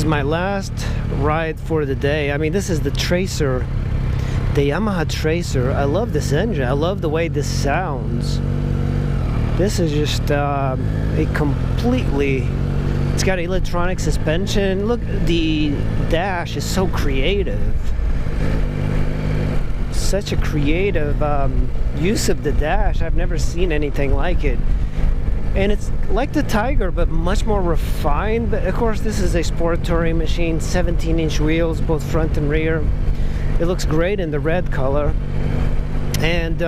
my last ride for the day. I mean, this is the Tracer, the Yamaha Tracer. I love this engine. I love the way this sounds. This is just a completely... It's got electronic suspension. Look, the dash is so creative. Such a creative use of the dash. I've never seen anything like it. And it's like the Tiger, but much more refined. But of course, this is a sport touring machine, 17-inch wheels, both front and rear. It looks great in the red color. And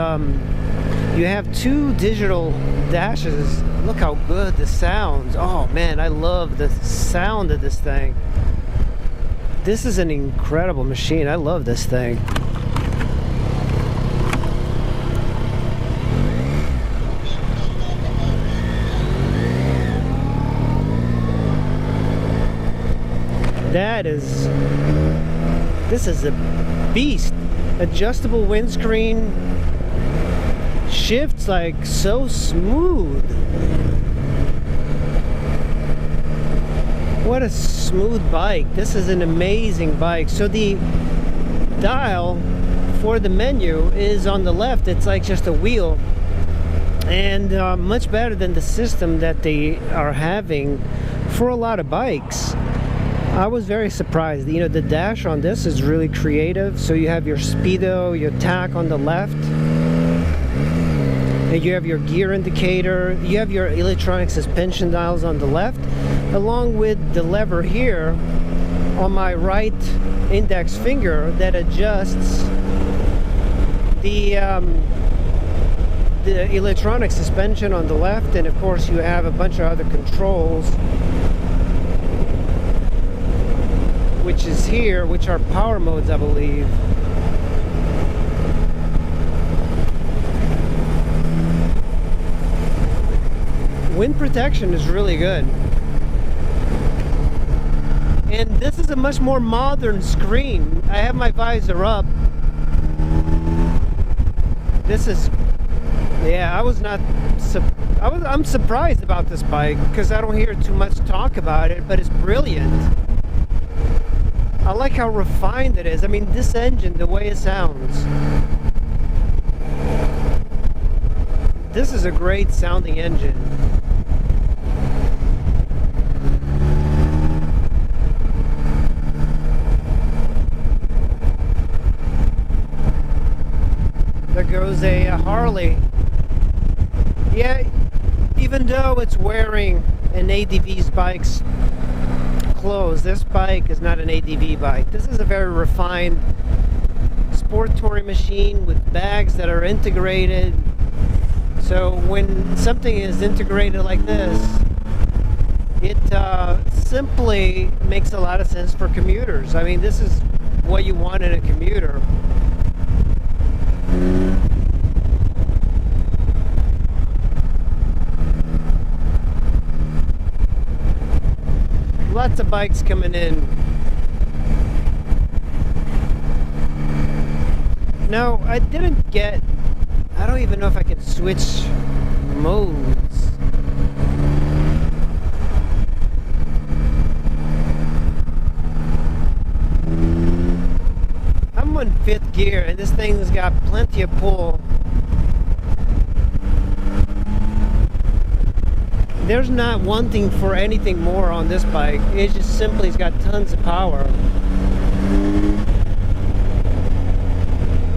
you have two digital dashes. Look how good this sounds. Oh man, I love the sound of this thing. This is an incredible machine. I love this thing. This is a beast. Adjustable windscreen, shifts like so smooth. What a smooth bike. This is an amazing bike. So the dial for the menu is on the left. It's like just a wheel, and much better than the system that they are having for a lot of bikes. I was very surprised. You know, the dash on this is really creative. So you have your speedo, your tach on the left, and you have your gear indicator. You have your electronic suspension dials on the left, along with the lever here on my right index finger that adjusts the electronic suspension on the left. And of course you have a bunch of other controls, which is here, which are power modes, I believe. Wind protection is really good. And this is a much more modern screen. I have my visor up. This is, yeah, I'm surprised about this bike because I don't hear too much talk about it, but it's brilliant. I like how refined it is. I mean, this engine, the way it sounds. This is a great sounding engine. There goes a Harley. Yeah, even though it's wearing an ADV's bike's clothes, this bike is not an ADV bike. This is a very refined sport touring machine with bags that are integrated. So when something is integrated like this, it simply makes a lot of sense for commuters. I mean, this is what you want in a commuter. Lots of bikes coming in. No, I don't even know if I can switch modes. I'm on 5th gear and this thing's got plenty of pull. There's not wanting for anything more on this bike. It just simply has got tons of power.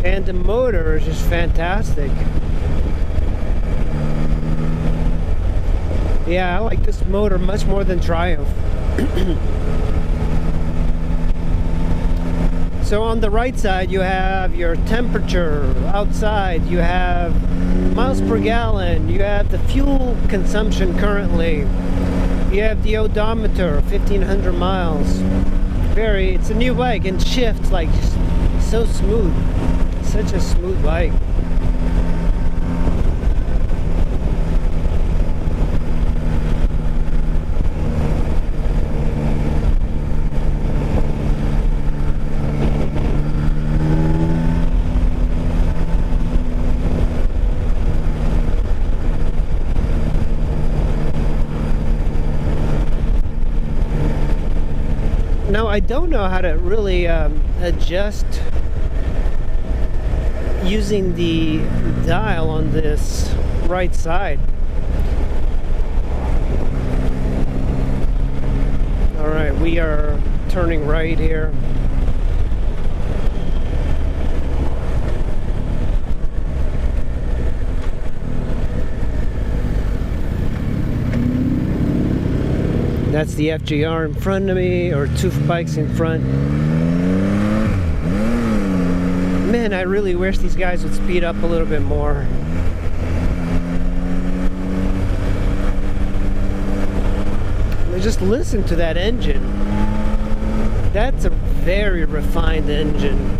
And the motor is just fantastic. Yeah, I like this motor much more than Triumph. So on the right side you have your temperature outside, you have miles per gallon, you have the fuel consumption currently, you have the odometer, 1,500 miles. It's a new bike and shifts like so smooth. Such a smooth bike. Now, I don't know how to really adjust using the dial on this right side. All right, we are turning right here. That's the FJR in front of me, or two bikes in front. Man, I really wish these guys would speed up a little bit more. Just listen to that engine. That's a very refined engine.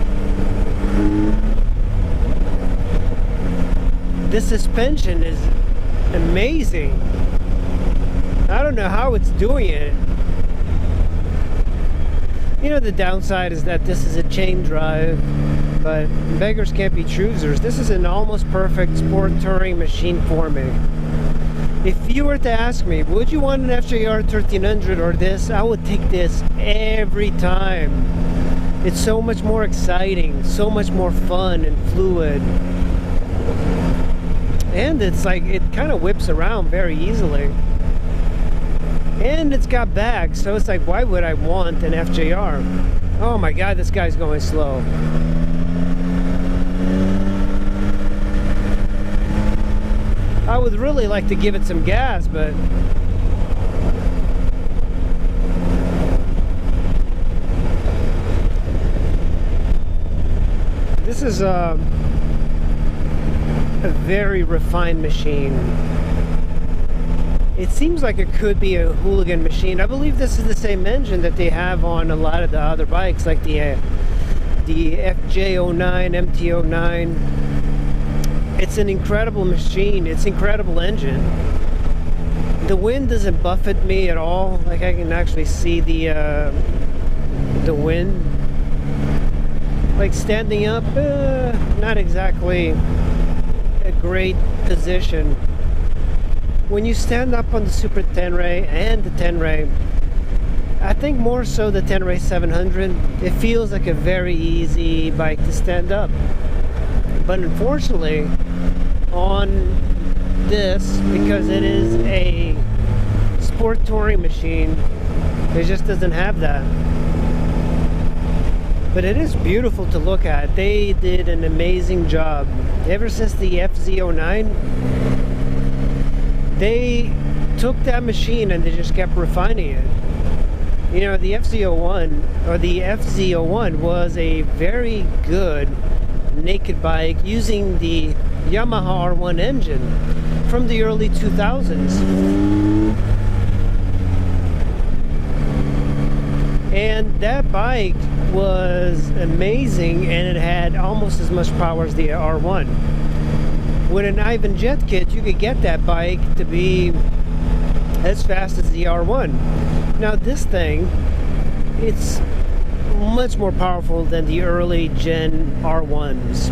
The suspension is amazing. I don't know how it's doing it. You know, the downside is that this is a chain drive, but beggars can't be choosers. This is an almost perfect sport touring machine for me. If you were to ask me, would you want an FJR 1300 or this, I would take this every time. It's so much more exciting, so much more fun and fluid. And it's like, it kind of whips around very easily. And it's got bags, so it's like, why would I want an FJR? Oh my god, this guy's going slow. I would really like to give it some gas, but this is a very refined machine. It seems like it could be a hooligan machine. I believe this is the same engine that they have on a lot of the other bikes, like the FJ09, MT09. It's an incredible machine. It's an incredible engine. The wind doesn't buffet me at all. Like, I can actually see the wind. Like, standing up, not exactly a great position. When you stand up on the Super Tenere and the Tenere, I think more so the Tenere 700, it feels like a very easy bike to stand up. But unfortunately, on this, because it is a sport touring machine, it just doesn't have that. But it is beautiful to look at. They did an amazing job. Ever since the FZ09, they took that machine and they just kept refining it. You know, the FZ01 or the FZ01 was a very good naked bike using the Yamaha R1 engine from the early 2000s. And that bike was amazing, and it had almost as much power as the R1. With an Ivan Jet kit, you could get that bike to be as fast as the R1. Now this thing, it's much more powerful than the early gen R1s.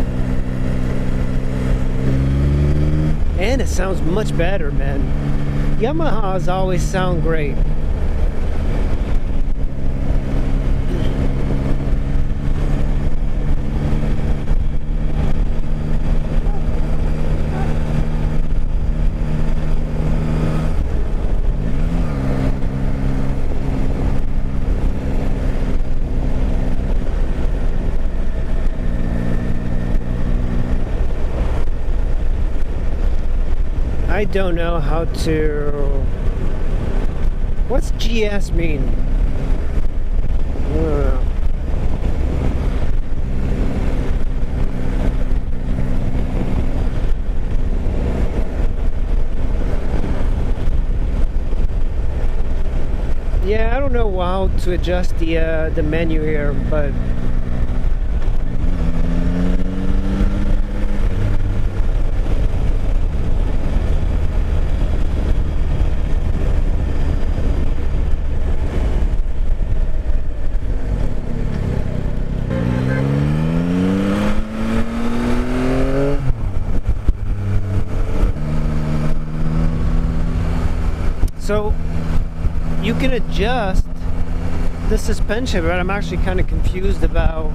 And it sounds much better, man. Yamahas always sound great. I don't know how to... What's GS mean? I don't know. Yeah, I don't know how to adjust the menu here, but so you can adjust the suspension, but I'm actually kind of confused about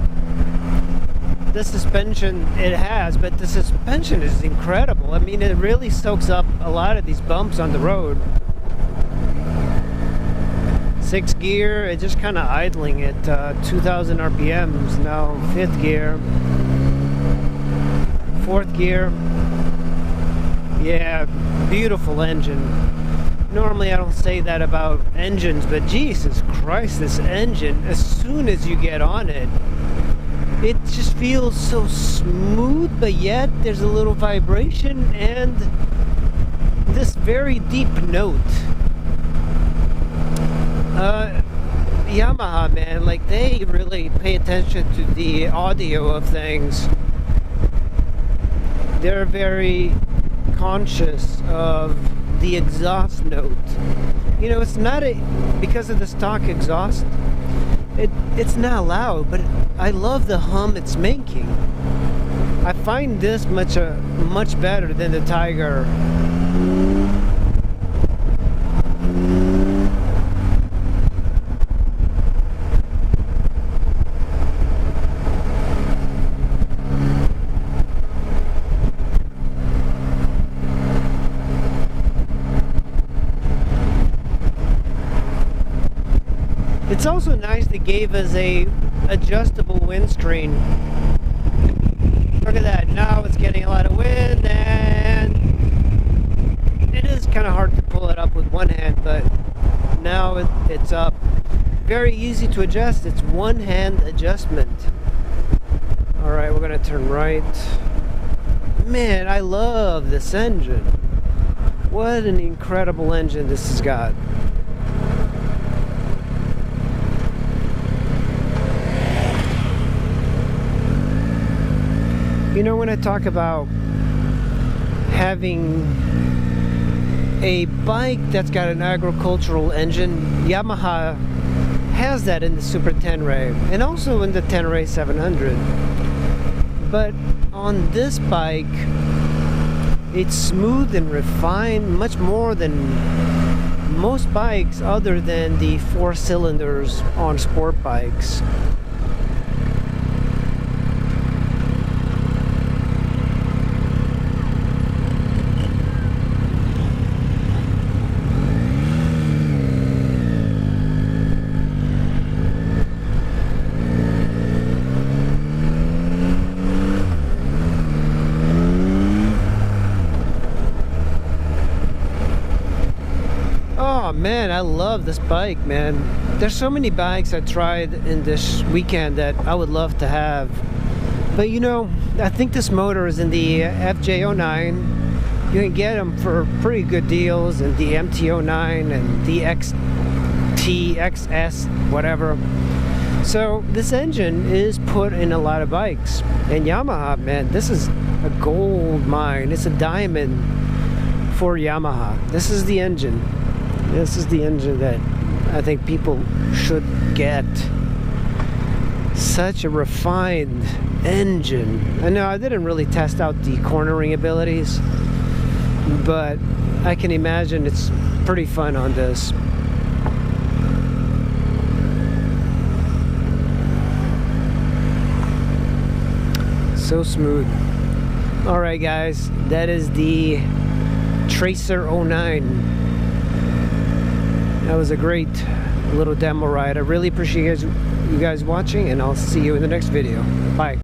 the suspension it has. But the suspension is incredible. I mean, it really soaks up a lot of these bumps on the road. 6th gear, it's just kind of idling at 2,000 RPMs. Now 5th gear, 4th gear. Yeah, beautiful engine. Normally I don't say that about engines, but Jesus Christ, this engine, as soon as you get on it, it just feels so smooth, but yet there's a little vibration and this very deep note. Yamaha, man, like, they really pay attention to the audio of things. They're very conscious of the exhaust note. You know, it's not because of the stock exhaust, it's not loud, but I love the hum it's making. I find this much better than the Tiger. It's also nice they gave us a adjustable windscreen. Look at that, now it's getting a lot of wind, and it is kind of hard to pull it up with one hand, but now it's up. Very easy to adjust, it's one hand adjustment. Alright, we're gonna turn right. Man, I love this engine. What an incredible engine this has got. You know, when I talk about having a bike that's got an agricultural engine, Yamaha has that in the Super Tenere and also in the Tenere 700. But on this bike, it's smooth and refined, much more than most bikes other than the 4 cylinders on sport bikes. Oh man, I love this bike, man. There's so many bikes I tried in this weekend that I would love to have. But you know, I think this motor is in the FJ09. You can get them for pretty good deals in the MT09 and the XT, XS, whatever. So this engine is put in a lot of bikes. And Yamaha, man, this is a gold mine. It's a diamond for Yamaha. This is the engine. This is the engine that I think people should get. Such a refined engine. I know I didn't really test out the cornering abilities, but I can imagine it's pretty fun on this. So smooth. Alright guys, that is the Tracer 09. That was a great little demo ride. I really appreciate you guys watching, and I'll see you in the next video. Bye.